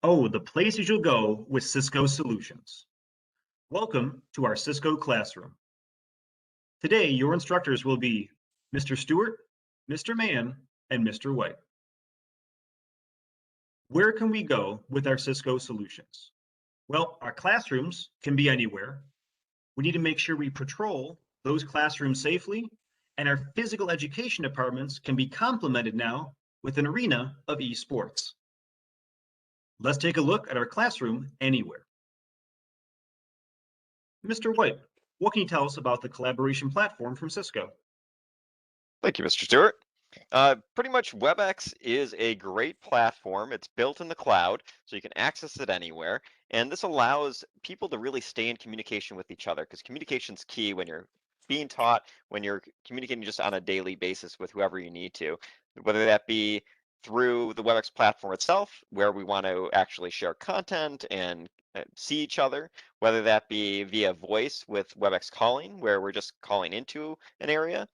Oh, the places you'll go with Cisco solutions. Welcome to our Cisco classroom. Today, your instructors will be Mr. Stewart, Mr. Mann, and Mr. White. Where can we go with our Cisco solutions? Well, our classrooms can be anywhere. We need to make sure we patrol those classrooms safely, and our physical education departments can be complemented now with an arena of esports. Let's take a look at our classroom anywhere. Mr. White, what can you tell us about the collaboration platform from Cisco? Thank you, Mr. Stewart. Pretty much WebEx is a great platform. It's built in the cloud, so you can access it anywhere. And this allows people to really stay in communication with each other because communication's key when you're being taught, when you're communicating just on a daily basis with whoever you need to, whether that be through the WebEx platform itself, where we want to actually share content and see each other, whether that be via voice with WebEx calling, where we're just calling into an area,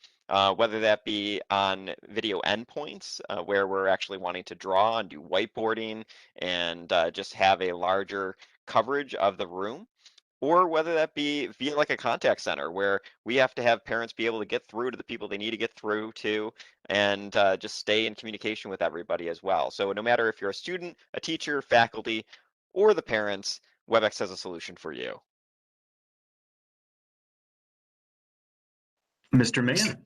whether that be on video endpoints where we're actually wanting to draw and do whiteboarding and just have a larger coverage of the room, or whether that be via like a contact center where we have to have parents be able to get through to the people they need to get through to and just stay in communication with everybody as well. So no matter if you're a student, a teacher, faculty, or the parents, WebEx has a solution for you. Mr. Mann.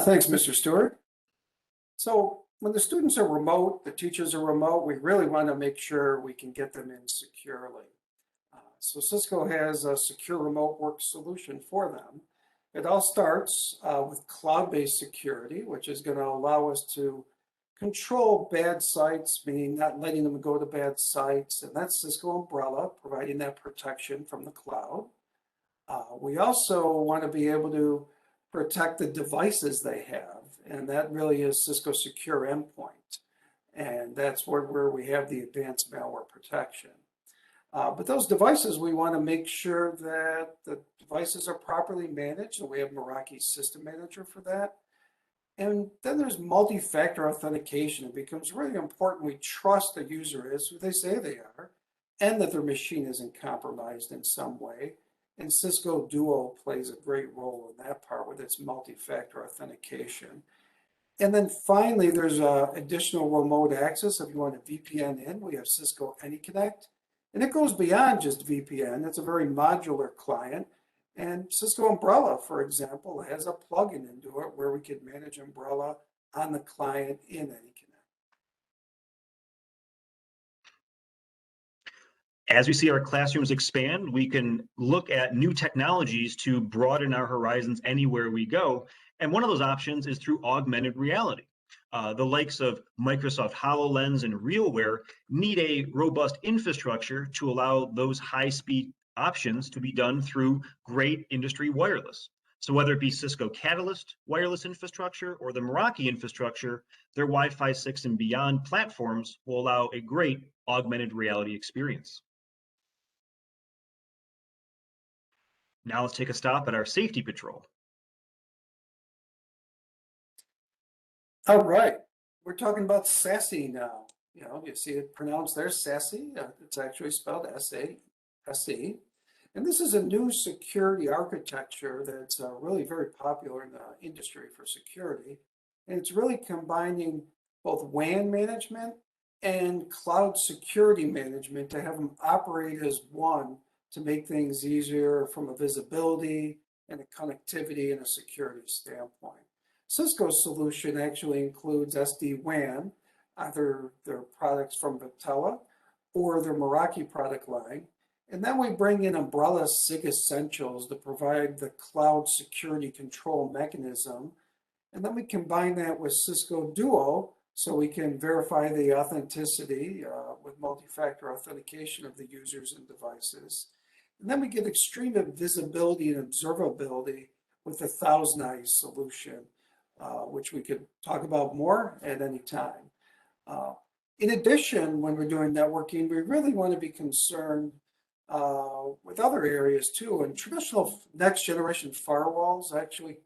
Thanks, Mr. Stewart. So when the students are remote, the teachers are remote, we really want to make sure we can get them in securely. So Cisco has a secure remote work solution for them. It all starts with cloud-based security, which is going to allow us to control bad sites, meaning not letting them go to bad sites. And that's Cisco Umbrella, providing that protection from the cloud. We also want to be able to protect the devices they have, and that really is Cisco Secure Endpoint. And that's where we have the advanced malware protection. But those devices, we want to make sure that the devices are properly managed, and we have Meraki System Manager for that. And then there's multi-factor authentication. It becomes really important we trust the user is who they say they are, and that their machine isn't compromised in some way. And Cisco Duo plays a great role in that part with its multi-factor authentication. And then finally, there's additional remote access. If you want a VPN in, we have Cisco AnyConnect. And it goes beyond just VPN. It's a very modular client. And Cisco Umbrella, for example, has a plugin into it where we can manage Umbrella on the client in AnyConnect. As we see our classrooms expand, we can look at new technologies to broaden our horizons anywhere we go. And one of those options is through augmented reality. The likes of Microsoft HoloLens and RealWear need a robust infrastructure to allow those high-speed options to be done through great industry wireless. So whether it be Cisco Catalyst wireless infrastructure or the Meraki infrastructure, their Wi-Fi 6 and beyond platforms will allow a great augmented reality experience. Now let's take a stop at our safety patrol. All right, we're talking about SASE now. You know, you see it pronounced there, SASE. It's actually spelled S-A-S-E. And this is a new security architecture that's really very popular in the industry for security. And it's really combining both WAN management and cloud security management to have them operate as one to make things easier from a visibility and a connectivity and a security standpoint. Cisco's solution actually includes SD-WAN, either their products from Viptela or their Meraki product line. And then we bring in Umbrella SIG Essentials to provide the cloud security control mechanism. And then we combine that with Cisco Duo so we can verify the authenticity with multi-factor authentication of the users and devices. And then we get extreme visibility and observability with the Thousand Eyes solution, which we could talk about more at any time. In addition, when we're doing networking, we really want to be concerned with other areas too. And traditional next generation firewalls actually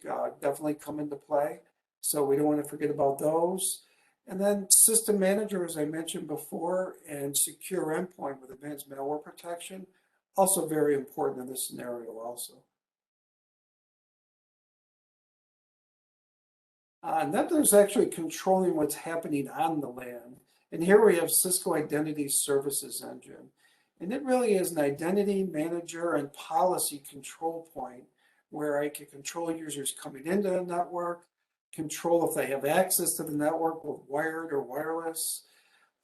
definitely come into play. So we don't want to forget about those. And then system manager, as I mentioned before, and secure endpoint with advanced malware protection, also very important in this scenario also. And then there's actually controlling what's happening on the LAN. And here we have Cisco Identity Services Engine. And it really is an identity manager and policy control point where I can control users coming into the network, control if they have access to the network with wired or wireless,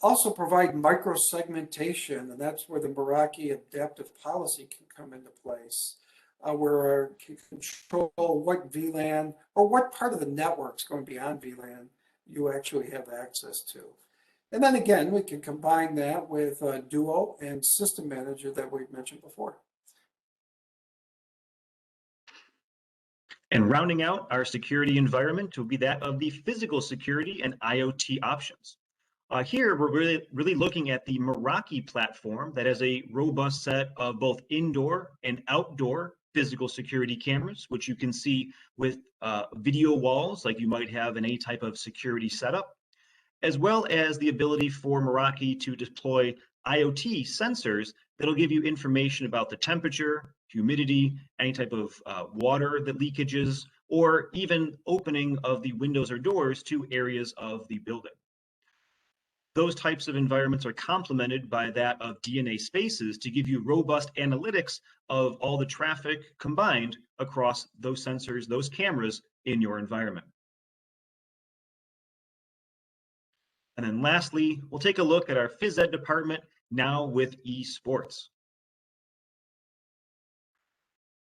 also provide micro-segmentation, and that's where the Meraki adaptive policy can come into place, where I can control what VLAN or what part of the network's going beyond VLAN you actually have access to. And then again, we can combine that with Duo and System Manager that we've mentioned before. And rounding out our security environment will be that of the physical security and IoT options. Here, we're really looking at the Meraki platform that has a robust set of both indoor and outdoor physical security cameras, which you can see with video walls like you might have in any type of security setup, as well as the ability for Meraki to deploy IoT sensors that'll give you information about the temperature, humidity, any type of water that leakages, or even opening of the windows or doors to areas of the building. Those types of environments are complemented by that of DNA Spaces to give you robust analytics of all the traffic combined across those sensors, those cameras in your environment. And then lastly, we'll take a look at our phys ed department now with esports.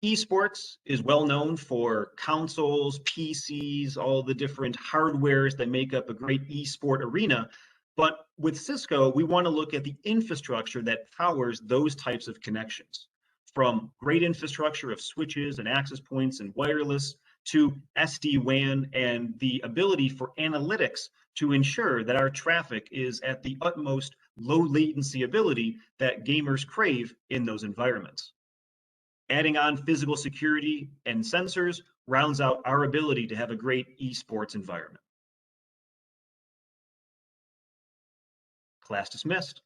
Esports is well known for consoles, PCs, all the different hardwares that make up a great esport arena. But with Cisco, we want to look at the infrastructure that powers those types of connections, from great infrastructure of switches and access points and wireless to SD-WAN and the ability for analytics to ensure that our traffic is at the utmost low latency ability that gamers crave in those environments. Adding on physical security and sensors rounds out our ability to have a great esports environment. Class dismissed.